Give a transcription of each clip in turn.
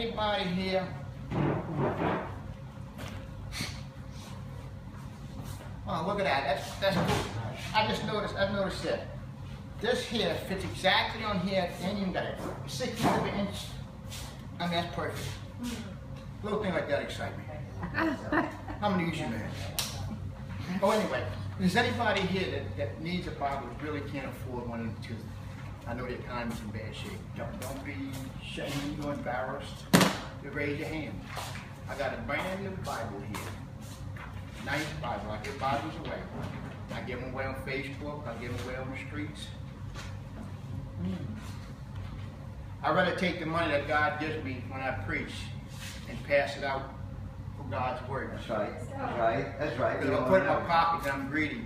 anybody here? Oh, look at that. That's cool. I noticed that. This here fits exactly on here, and you got it 6 of an inch. I mean, that's perfect. Little thing like that excites me. I'm an easy man. Oh, anyway, is anybody here that needs a Bible that really can't afford one of the two? I know the economy's in bad shape. Don't be ashamed or embarrassed. You raise your hand. I got a brand new Bible here. Nice Bible. I give Bibles away. I give them away on Facebook. I give them away on the streets. I'd rather take the money that God gives me when I preach and pass it out for God's word. That's right. That's right. That's right. Because if I put it in my pocket, then I'm greedy.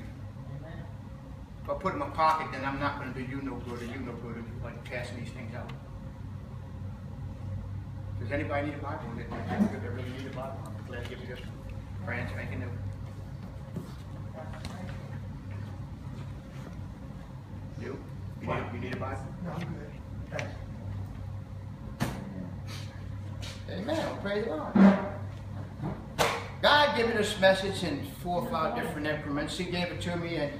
If I put it in my pocket, then I'm not going to do you no good or you no good, like passing these things out. Does anybody need a Bible? That really need a Bible? I'm glad to give you this one. Brand spanking new. You need a Bible? No, I'm good. Amen. Praise the Lord. God gave me this message in 4 or 5 different increments. He gave it to me and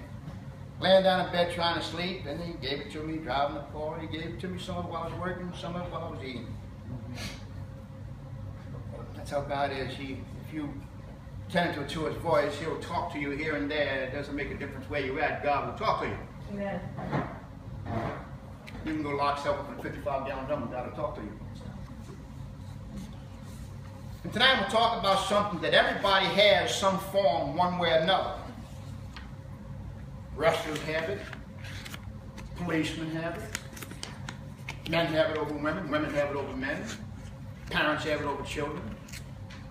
laying down in bed trying to sleep, and he gave it to me driving the car. He gave it to me some of it while I was working, some of it while I was eating. That's how God is. If you tend to his voice, he'll talk to you here and there. It doesn't make a difference where you're at. God will talk to you. Amen. You can go lock yourself up in a 55-gallon drum and God will talk to you. And tonight I'm going to talk about something that everybody has some form, one way or another. Wrestlers have it. Policemen have it. Men have it over women. Women have it over men. Parents have it over children.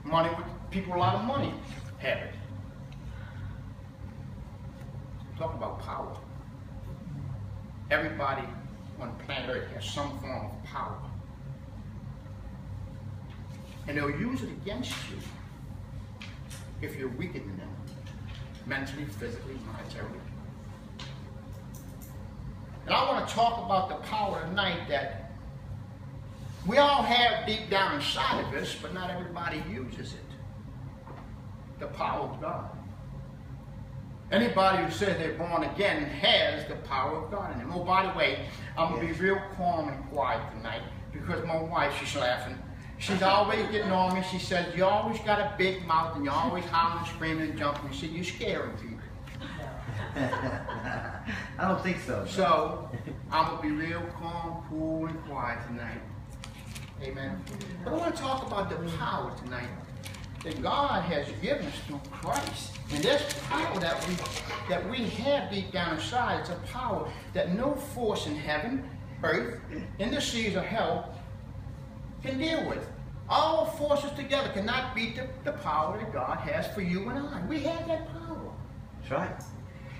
Money with people with a lot of money have it. Talk about power. Everybody on planet Earth has some form of power. And they'll use it against you if you're weaker than them, mentally, physically, monetarily. And I want to talk about the power tonight that we all have deep down inside of us, but not everybody uses it. The power of God. Anybody who says they're born again has the power of God in them. Oh, by the way, I'm going to be real calm and quiet tonight because my wife, she's laughing. She's always getting on me. She says, you always got a big mouth and you're always howling, screaming, and jumping. She said, you're scaring people. I don't think so. So, I'm going to be real calm, cool, and quiet tonight. Amen. But I want to talk about the power tonight that God has given us through Christ. And this power that we have deep down inside, it's a power that no force in heaven, earth, in the seas of hell can deal with. All forces together cannot beat the power that God has for you and I. We have that power. That's right.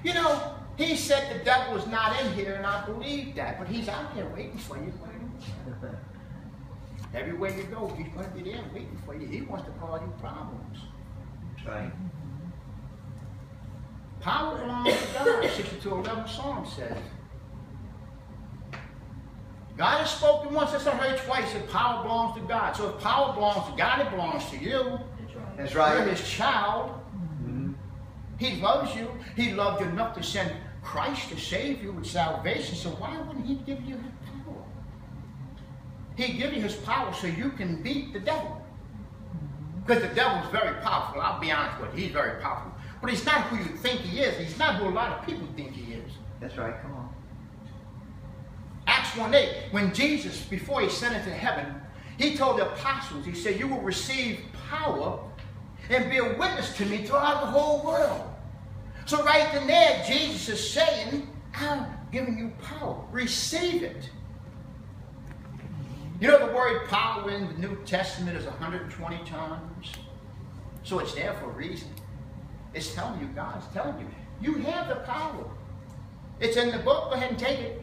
You know, he said the devil is not in here, and I believe that, but he's out there waiting for you. Everywhere you go, he's going to be there waiting for you. He wants to cause you problems. That's right. Power belongs to God, 62:11 Psalm says. God has spoken once, it's heard twice, that power belongs to God. So if power belongs to God, it belongs to you. That's right. You're his child. Mm-hmm. He loves you. He loved you enough to send Christ to save you with salvation. So why wouldn't he give you his power? He give you his power so you can beat the devil. Because the devil's very powerful. I'll be honest with you. He's very powerful. But he's not who you think he is. He's not who a lot of people think he is. That's right. Come on. Acts 1:8, when Jesus, before he ascended to heaven, he told the apostles, he said, you will receive power and be a witness to me throughout the whole world. So right then there, Jesus is saying, I'm giving you power. Receive it. You know the word power in the New Testament is 120 times. So it's there for a reason. It's telling you, God's telling you, you have the power. It's in the book. Go ahead and take it.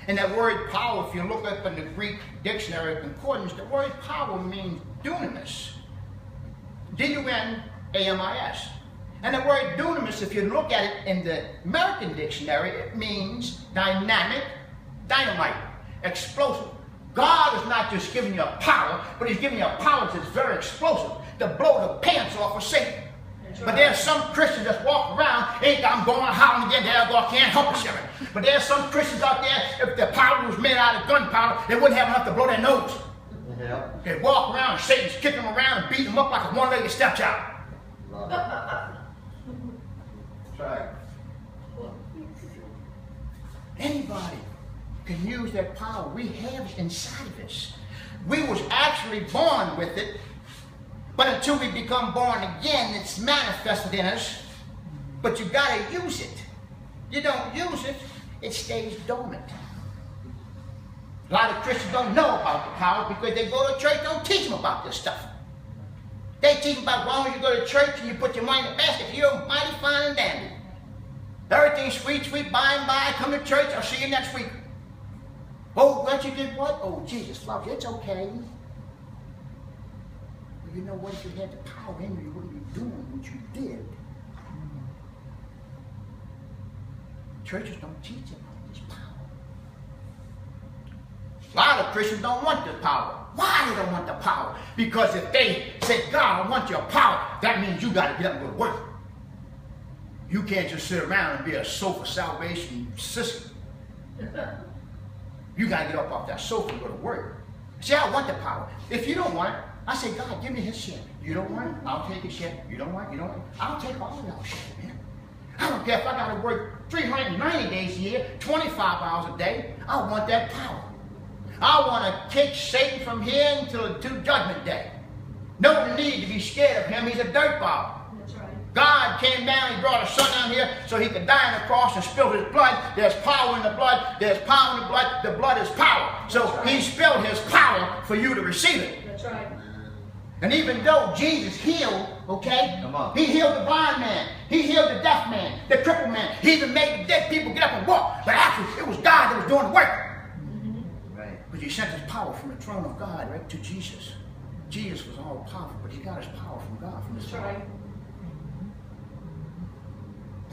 And that word power, if you look up in the Greek dictionary of concordance, the word power means dunamis. D-U-N-A-M-I-S. And the word dunamis, if you look at it in the American dictionary, it means dynamic, dynamite, explosive, God is not just giving you a power, but he's giving you a power that's very explosive to blow the pants off of Satan. But there's some Christians that walk around, I'm going howling again, there I go, I can't help it, Sharon. But there's some Christians out there, if their powder was made out of gunpowder, they wouldn't have enough to blow their nose. Yeah. They walk around, and Satan's kicking them around and beating them up like a one-legged stepchild. That's right. Anybody can use that power. We have it inside of us. We was actually born with it, but until we become born again, it's manifested in us. But you got to use it. You don't use it, it stays dormant. A lot of Christians don't know about the power because they go to church, don't teach them about this stuff. They teach them about why when you go to church and you put your money in the basket, you're mighty fine and dandy. Everything's sweet, sweet, by and by, come to church, I'll see you next week. Oh, what you did what? Oh, Jesus loves you, it's okay. But you know what, if you had the power in you, you wouldn't be doing what you did. Churches don't teach about this power. A lot of Christians don't want the power. Why they don't want the power? Because if they say, God, I want your power, that means you got to get up and go to work. You can't just sit around and be a sofa salvation sissy. You got to get up off that sofa and go to work. See, I want the power. If you don't want it, I say, God, give me his share. You don't want it? I'll take his share. You don't want it? You don't want it? I'll take all of y'all share, man. I don't care if I got to work 390 days a year, 25 hours a day. I want that power. I want to kick Satan from here until Judgment Day. No need to be scared of him. He's a dirtball. That's right. God came down, he brought his son down here so he could die on the cross and spill his blood. There's power in the blood. There's power in the blood. The blood is power. So he spilled his power for you to receive it. That's right. And even though Jesus healed, okay, Come on. he healed the blind man, he healed the deaf man, the crippled man, he even made the dead people get up and walk. But actually, it was God that was doing the work. Right. But he sent his power from the throne of God right to Jesus. Jesus was all powerful, but he got his power from God, from his That's Father. right.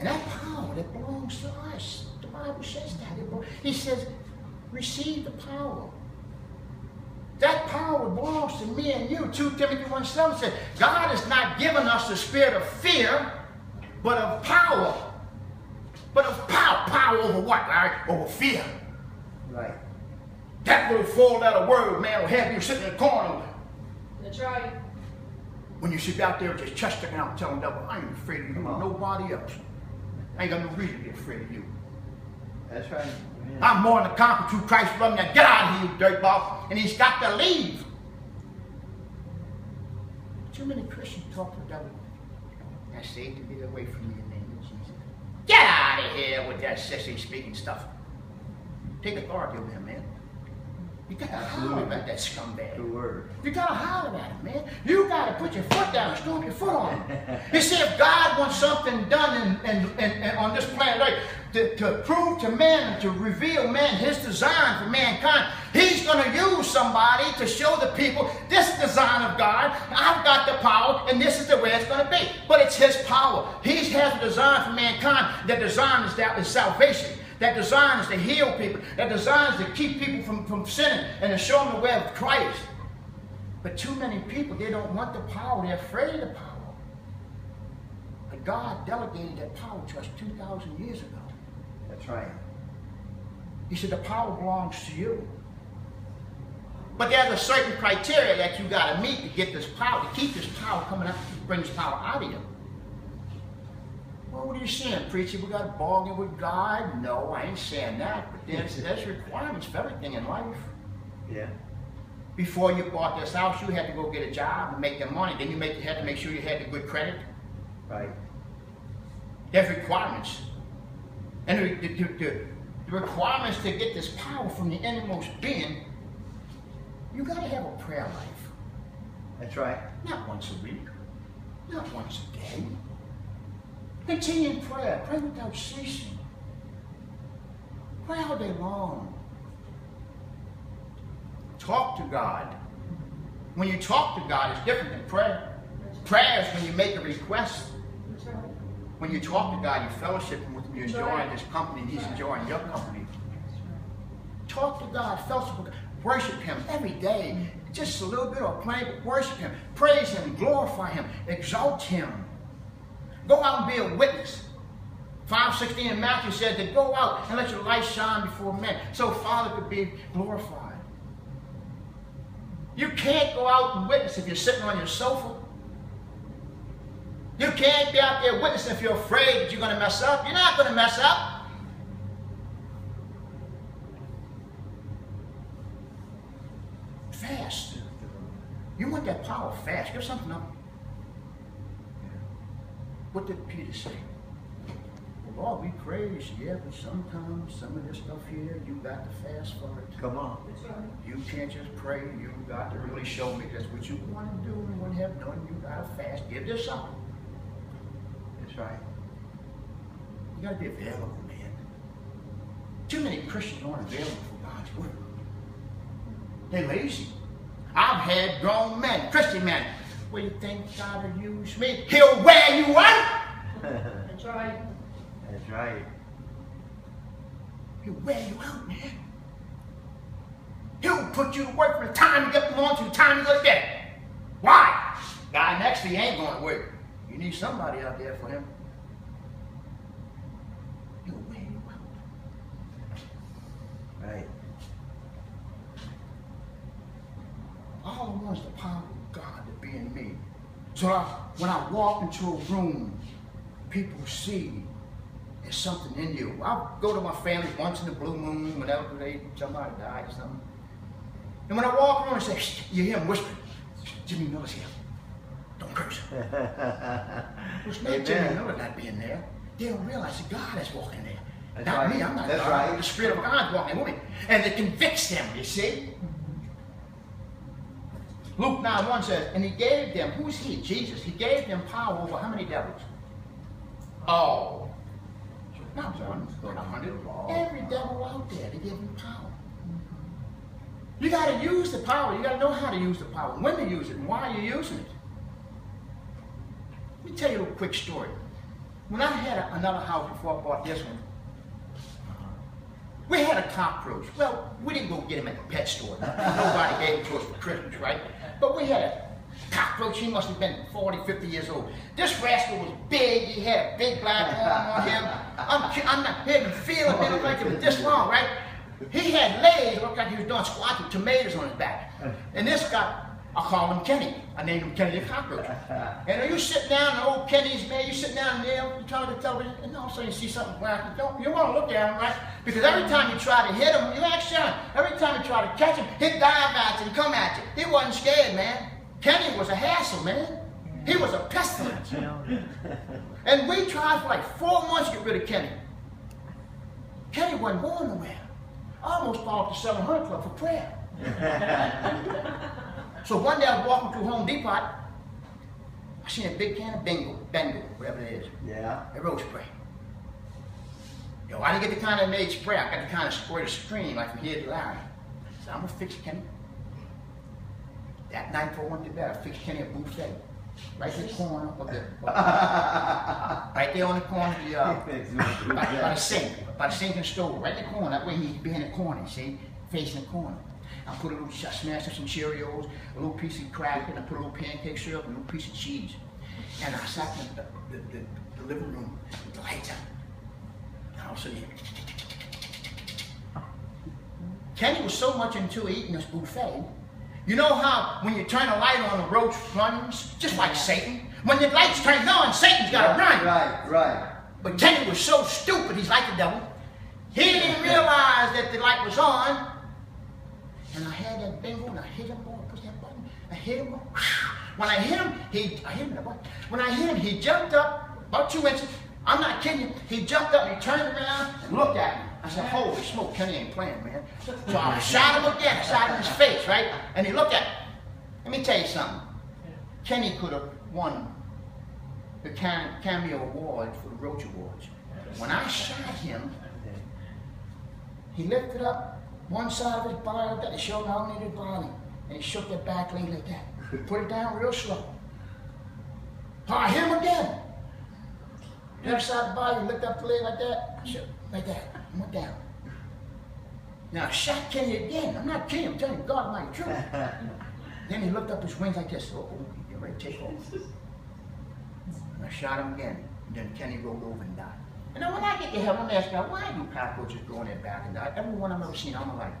And that power that belongs to us, the Bible says that. He says, receive the power. That power belongs to me and you. 2 Timothy 1:7 says, God has not given us the spirit of fear, but of power. But of power. Power over what, Larry? Over fear. Right. That little 4-letter word, man, will have you sitting in the corner. That's right. When you sit out there with your chest sticking out telling the devil, I ain't afraid of you, nobody else. I ain't got no reason to be afraid of you. That's right. Yeah. I'm more than a conqueror through Christ. Love me. Now get out of here, you dirtball. And he's got to leave. Too many Christians talk to the devil. I say to get away from me in the name of Jesus. Get out of here with that sissy speaking stuff. Take authority over him, man. You got to holler at that scumbag. The word. You got to holler at him, man. You got to put your foot down and stomp your foot on him. You see, if God wants something done on this planet Earth to prove to man and to reveal man his design for mankind, he's going to use somebody to show the people this design of God. I've got the power, and this is the way it's going to be. But it's his power. He has a design for mankind. That design is salvation. That design is to heal people. That design is to keep people from sinning and to show them the way of Christ. But too many people, they don't want the power. They're afraid of the power. But God delegated that power to us 2,000 years ago. That's right. He said the power belongs to you. But there's a certain criteria that you got to meet to get this power, to keep this power coming up, to bring this power out of you. Well, what are you saying, preacher? We got to bargain with God? No, I ain't saying that. But there's requirements for everything in life. Yeah. Before you bought this house, you had to go get a job and make the money. Then you had to make sure you had the good credit. Right. There's requirements. And the requirements to get this power from the innermost being, you got to have a prayer life. That's right. Not once a week. Not once a day. Continue in prayer. Pray without ceasing. Pray all day long. Talk to God. When you talk to God, it's different than prayer. Prayer is when you make a request. That's right. When you talk to God, you're fellowshipping with him, you're enjoying his company, and he's enjoying your company. Talk to God, fellowship with God. Worship him every day. Just a little bit of playing, but worship him. Praise him, glorify him, exalt him. Go out and be a witness. 5:16 in Matthew said to go out and let your light shine before men so Father could be glorified. You can't go out and witness if you're sitting on your sofa. You can't be out there witnessing if you're afraid that you're going to mess up. You're not going to mess up. Fast. You want that power fast. Give something up. What did Peter say? Well, Lord, we praise you, yeah, but sometimes some of this stuff here, you got to fast for it. Come on. You can't just pray. You got to really show me that's what you want to do and what you have done. You got to fast. Give this something. That's right. You got to be available, man. Too many Christians aren't available for God's word. They're lazy. I've had grown men, Christian men. Well, you think God will use me? He'll wear you out. That's right. That's right. He'll wear you out, man. He'll put you to work from the time you get on to the time you go to bed. Why? Guy next to you ain't going to work. You need somebody out there for him. He'll wear you out. Right. All I want is the power of God to be in me. So when I walk into a room, people see there's something in you. I'll go to my family once in the blue moon, whenever somebody died or something. And when I walk around and say, shh, you hear them whispering, Jimmy Miller's here. Don't curse. It's not Jimmy Miller not being there. They don't realize that God is walking there. That's not right. me, I'm not That's God. right. The Spirit of God is walking with me. And it convicts them, you see. Luke 9:1 says, and he gave them, who is he? Jesus. He gave them power over how many devils? Oh. Not one, not 100. Every devil out there, they give him power. You got to use the power. You got to know how to use the power, when to use it, and why you're using it. Let me tell you a quick story. When I had another house before I bought this one, we had a cockroach. Well, we didn't go get him at the pet store. Nobody gave him to us for Christmas, right? But we had a cockroach. He must have been 40, 50 years old. This rascal was big. He had a big black arm on him. I'm not hitting feel it. It looked like it was this long, right? He had legs. It looked like he was doing squats with tomatoes on his back. And this guy, I call him Kenny. I named him Kenny the Cockroach. And you sit down, and old Kenny's man, you sit down there, you turn on the television, and all of a sudden you see something black. You want to look at him, right? Because every time you try to hit him, you act shy. Every time you try to catch him, he'd dive at you and come at you. He wasn't scared, man. Kenny was a hassle, man. He was a pestilence. And we tried for like 4 months to get rid of Kenny. Kenny wasn't going nowhere. I almost followed the 700 Club for prayer. So one day I was walking through Home Depot. I seen a big can of Bengal, whatever it is. Yeah. A road spray. Yo, I didn't get the kind that made spray. I got the kind of spray to screen, like from here to Larry. So I'm gonna fix Kenny. That night before I went to bed, I fixed Kenny a buffet. Right in the corner of the, right there on the corner of the, by the sink and stove, right in the corner. That way he'd be in the corner, see, facing the corner. I put a little, smashed up some Cheerios, a little piece of cracker, and I put a little pancake syrup, and a little piece of cheese. And I sat in the living room with the lights out. And all of a sudden, Kenny was so much into eating this buffet. You know how when you turn a light on, the roach runs? Just like Satan. When the light's turned on, Satan's got to run. Right. But Kenny was so stupid, he's like the devil. He didn't realize that the light was on. And I had that bingo, and I hit him, boy, push that button. I hit him, when I hit him, when I hit him, he jumped up about 2 inches. I'm not kidding you. He jumped up and he turned around and looked at me. I said, holy smoke, Kenny ain't playing, man. So I shot him again, I shot him in his face, right? And he looked at me. Let me tell you something. Kenny could have won the cameo award for the Roach Awards. When I shot him, he lifted up one side of his body like that. He showed how he needed body. And he shook that back leg like that. He put it down real slow. I hit him again. The other side of the body, he lifted up the leg like that. Shook like that. And went down. Now, shot Kenny again. I'm not kidding. I'm telling you, God might truth. Then he looked up his wings like this. Oh, he's ready to take off. And I shot him again. And then Kenny rolled over and died. And then when I get to heaven, I'm asking God, why do cockroaches go in their back and die? Everyone I've ever seen all my life.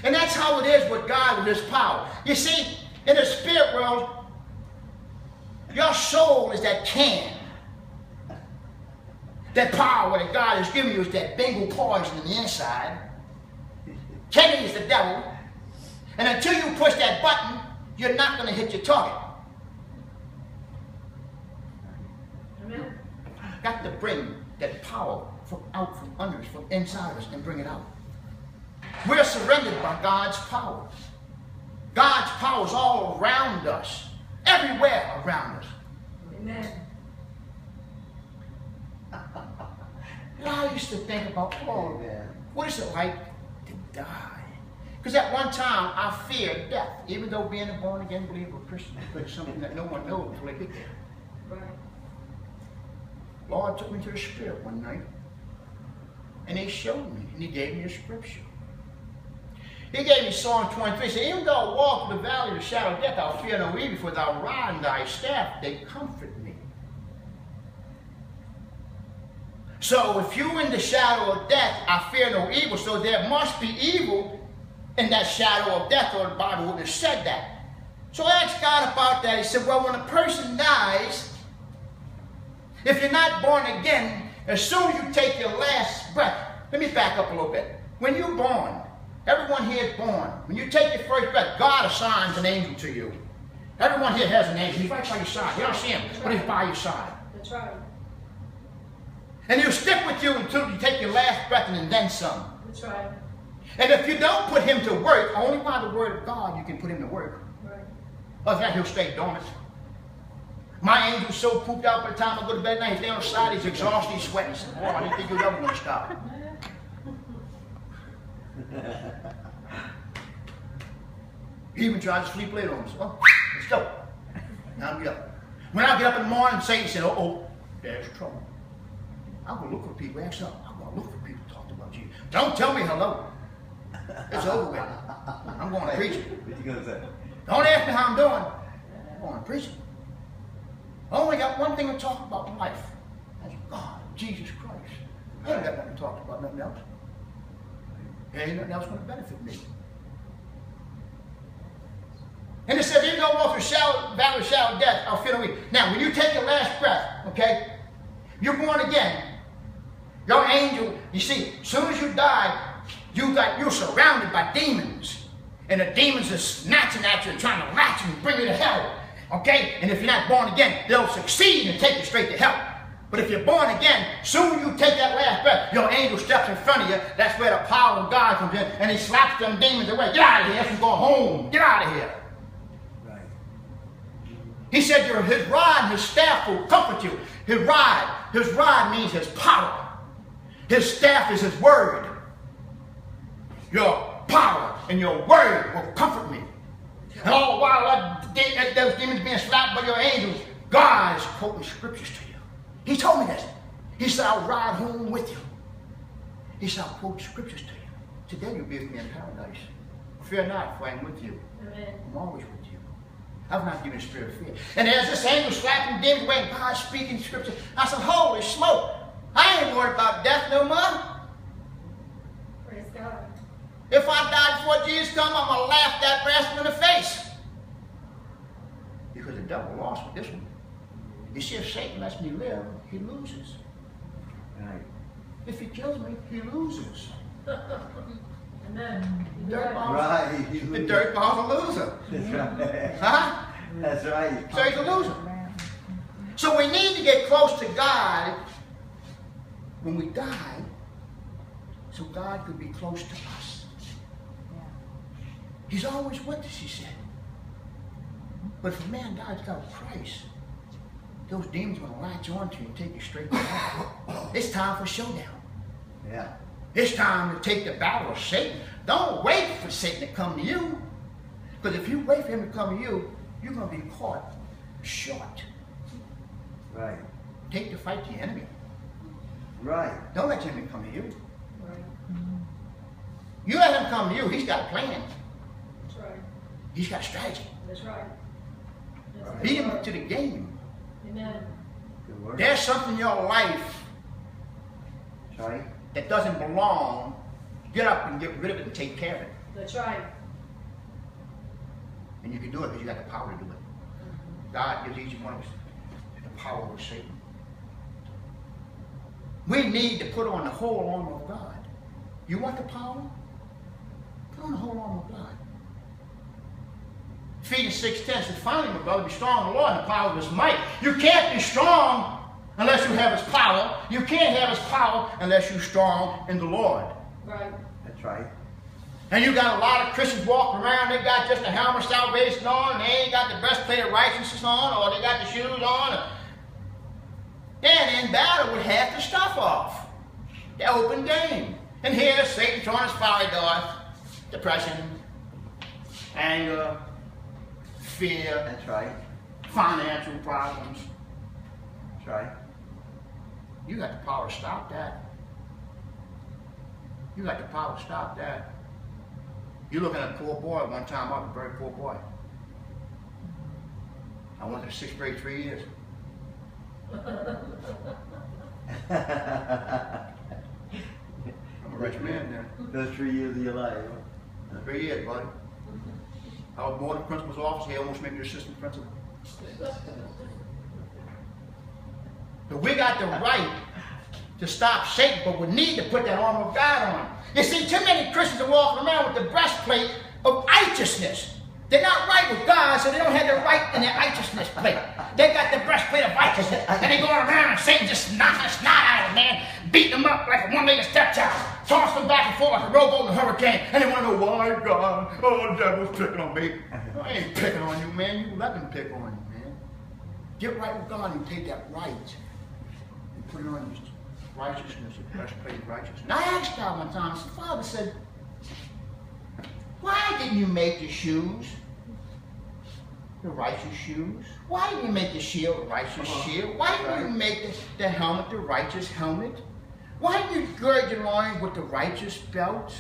And that's how it is with God, with his power. You see, in the spirit world, your soul is that can. That power that God has given you is that bingo poison in the inside. Kenny is the devil. And until you push that button, you're not going to hit your target. Amen. Got to bring that power from out from under us, from inside of us, and bring it out. We're surrendered by God's power. God's power is all around us, everywhere around us. Amen. And I used to think about, oh, what is it like to die? Because at one time, I feared death, even though being a born-again believer Christian is something that no one knows until they get there. Right. Lord took me to the Spirit one night, and he showed me, and he gave me a scripture. He gave me Psalm 23. He said, even though I walk through the valley of the shadow of death, I'll fear no evil, for thy rod and thy staff, they comfort me. So if you're in the shadow of death, I fear no evil. So there must be evil in that shadow of death, or the Bible wouldn't have said that. So I asked God about that. He said, well, when a person dies, if you're not born again, as soon as you take your last breath, let me back up a little bit. When you're born, everyone here is born. When you take your first breath, God assigns an angel to you. Everyone here has an angel. He's right by your side. You don't see him, but he's by your side. That's right. And he'll stick with you until you take your last breath and then some. That's right. And if you don't put him to work, only by the word of God you can put him to work. Right. Other than that, he'll stay dormant. My angel's so pooped out by the time I go to bed at night, he's down on the side, he's exhausted, he's sweating. He said, boy, I didn't think you were ever going to stop. He even tried to sleep later on. So, oh, let's go. Now I'm get up. When I get up in the morning, Satan said, oh, there's trouble. I'm going to look for people. Ask up. I'm going to look for people to talk about Jesus. Don't tell me hello. It's over with. I'm going to preach it. What you gonna say? Don't ask me how I'm doing. I'm going to preach it. I only got one thing to talk about in life. That's God, Jesus Christ. I ain't got nothing to talk about, nothing else. There ain't nothing else going to benefit me. And it says, even though I walk through the valley of shadow of death, I'll fear no evil. Now, when you take your last breath, okay, you're born again. Your angel, you see, as soon as you die, you're surrounded by demons. And the demons are snatching at you and trying to latch you and bring you to hell. Okay? And if you're not born again, they'll succeed and take you straight to hell. But if you're born again, soon you take that last breath, your angel steps in front of you. That's where the power of God comes in. And he slaps them demons away. Get out of here. You go home. Get out of here. Right. He said his rod and his staff will comfort you. His rod means his power. His staff is his word. Your power and your word will comfort me. And all the while those demons being slapped by your angels, God is quoting scriptures to you. He told me this. He said, I'll ride home with you. He said, I'll quote scriptures to you. Today you'll be with me in paradise. Fear not, for I am with you. Amen. I'm always with you. I've not given a spirit of fear. And as this angel slapping demons away, God speaking scripture, I said, holy smoke. I ain't worried about death no more. Praise God. If I die before Jesus comes, I'm going to laugh that rascal in the face. Because the devil lost with this one. You see, if Satan lets me live, he loses. Right. If he kills me, he loses. Amen. The dirt ball's Right. the dirt ball's a loser. That's right. Huh? That's right. So he's a loser. So we need to get close to God when we die, so God could be close to us. He's always with us, he said. But if a man dies without Christ, those demons are going to latch onto you and take you straight to hell. It's time for showdown. Yeah. It's time to take the battle of Satan. Don't wait for Satan to come to you. Because if you wait for him to come to you, you're going to be caught short. Right. Take the fight to the enemy. Right. Don't let the enemy come to you. Right. doesn't come to you, he's got a plan. That's right. He's got a strategy. That's right. That's Beat him right. to the game. Amen. Good word. There's something in your life That's right. that doesn't belong. Get up and get rid of it and take care of it. That's right. And you can do it because you got the power to do it. God gives each one of us the power over Satan. We need to put on the whole armor of God. You want the power? Put on the whole armor of God. Ephesians 6:10 says, finally, my brother, be strong in the Lord and the power of his might. You can't be strong unless you have his power. You can't have his power unless you're strong in the Lord. Right. That's right. And you got a lot of Christians walking around, they got just the helmet of salvation on, and they ain't got the breastplate of righteousness on, or they got the shoes on. Then in battle with half the stuff off. The open game. And here Satan throwing his fiery dart, depression, anger, fear, That's right. financial problems. That's right. You got the power to stop that. You got the power to stop that. You're looking at a poor boy. One time I was a very poor boy. I went to the 6th grade 3 years. I'm a rich man there. Those 3 years of your life. 3 years, buddy. I was born in the principal's office. He almost made me assistant principal. But we got the right to stop Satan, but we need to put that armor of God on. You see, too many Christians are walking around with the breastplate of righteousness. They're not right with God, so they don't have the right in their righteousness plate. They got the breastplate of righteousness, and they going around and Satan just knocking the snot out of them, man, beating them up like a one-legged stepchild, tossing them back and forth like a rowboat in a hurricane, and they want to know why God, oh, the devil's picking on me. I ain't picking on you, man. You let him pick on you, man. Get right with God and take that right and put it on your righteousness, the breastplate of righteousness. And I asked God one time, the Father said, why didn't you make the shoes the righteous shoes? Why didn't you make the shield the righteous shield? Why didn't you make the helmet the righteous helmet? Why didn't you gird your loins with the righteous belt?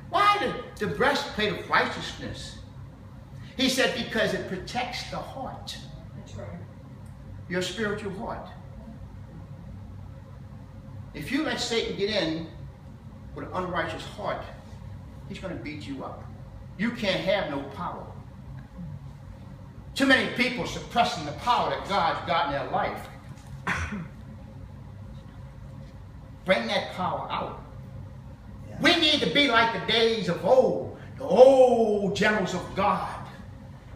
Why the breastplate of righteousness? He said, because it protects the heart. That's right. Your spiritual heart. If you let Satan get in with an unrighteous heart, he's going to beat you up. You can't have no power. Too many people suppressing the power that God's got in their life. Bring that power out. Yeah. We need to be like the days of old, the old generals of God.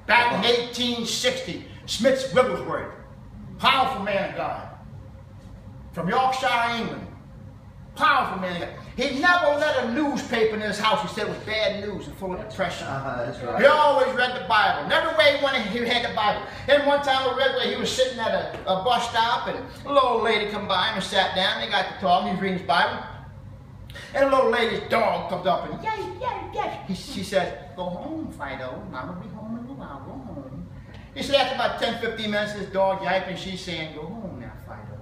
Back in 1860, Smith Wigglesworth, powerful man of God, from Yorkshire, England. Powerful man of God. He never let a newspaper in his house. He said it was bad news and full of depression. That's He right. always read the Bible. Never way he had the Bible. And one time I read where he was sitting at a bus stop and a little lady come by him and sat down. They got to talking. He was reading his Bible. And a little lady's dog comes up and she said, go home, Fido. Mama will be home in a while. Go home. He said after about 10-15 minutes, this dog yiping, she's saying, go home now, Fido.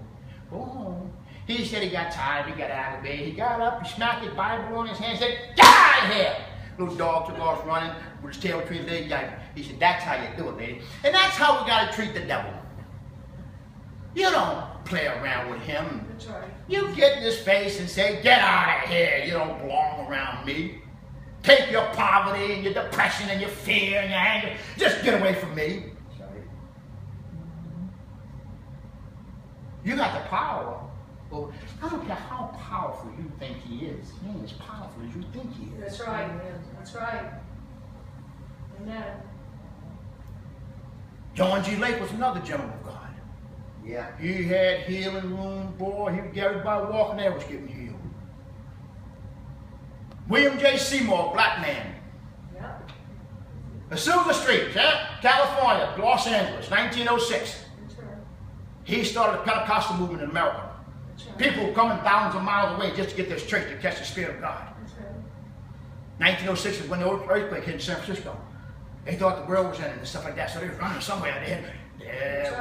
Go home. He said he got tired, he got out of bed, he got up, he smacked his Bible on his hand and said, get out of here! Little dog took off running with his tail between his legs. He said, that's how you do it, lady. And that's how we got to treat the devil. You don't play around with him. That's right. You get in his face and say, get out of here, you don't belong around me. Take your poverty and your depression and your fear and your anger, just get away from me. You got the power. Well, I don't care how powerful you think he is. He ain't as powerful as you think he is. That's right. That's right. Amen. John G. Lake was another gentleman of God. Yeah. He had healing room, boy. He would get everybody walking there was getting healed. William J. Seymour, black man. Yep. Azusa Street, California, Los Angeles, 1906. That's right. He started the Pentecostal movement in America. That's right. People coming thousands of miles away just to get this church to catch the Spirit of God. That's right. 1906 is when the earthquake hit in San Francisco. They thought the world was ending and stuff like that, so they were running somewhere. There